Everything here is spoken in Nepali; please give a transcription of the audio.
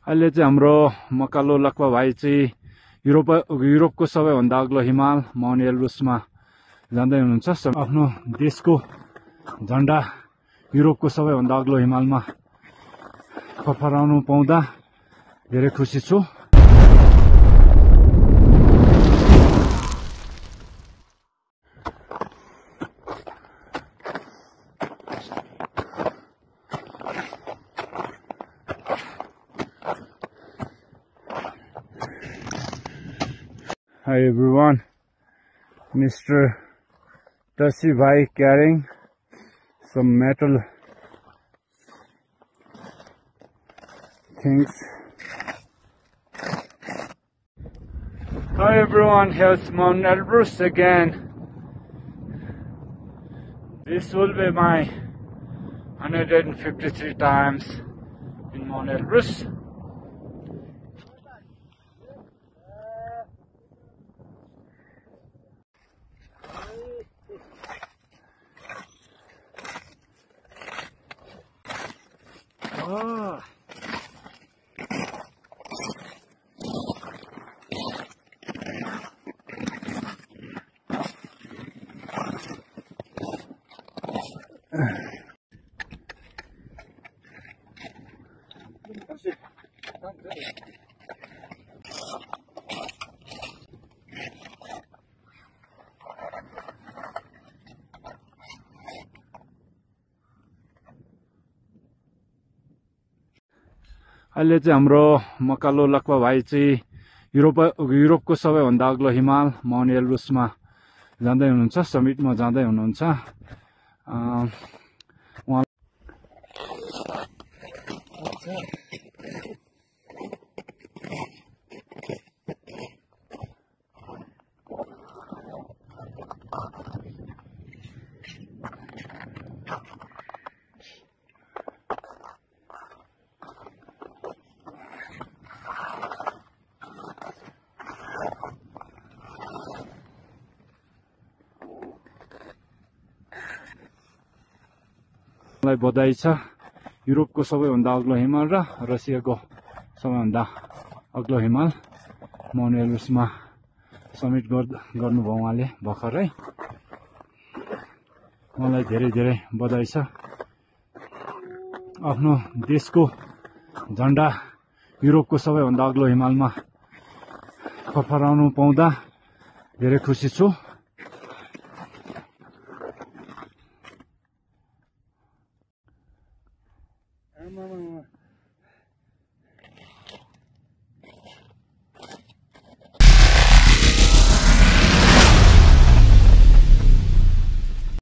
अहिले चाहिँ हाम्रो मकालो लक्वा भाइ चाहिँ युरोपको सबैभन्दा अग्लो हिमाल माउन्ट एल्ब्रुसमा जाँदै हुनुहुन्छ। आफ्नो देशको झन्डा युरोपको सबैभन्दा अग्लो हिमालमा फफराउनु पाउँदा धेरै खुसी छु। Hi everyone, Mr. Tassi Bhai carrying some metal things. Hi everyone, here's Mount Elbrus again. This will be my 153 times in Mount Elbrus. Oh. अहिले चाहिँ हाम्रो मकालो लक्वा भाइ चाहिँ युरोपको सबैभन्दा अग्लो हिमाल माउन्ट एल्ब्रुसमा जाँदै हुनुहुन्छ, समिटमा जाँदै हुनुहुन्छ। मलाई बधाई छ। युरोपको सबैभन्दा अग्लो हिमाल र रसियाको सबैभन्दा अग्लो हिमाल माउन्ट एल्ब्रुसमा समिट गर्नुभयो उहाँले भर्खरै। मलाई धेरै धेरै बधाई छ। आफ्नो देशको झन्डा युरोपको सबैभन्दा अग्लो हिमालमा फफराउनु पाउँदा धेरै खुसी छु।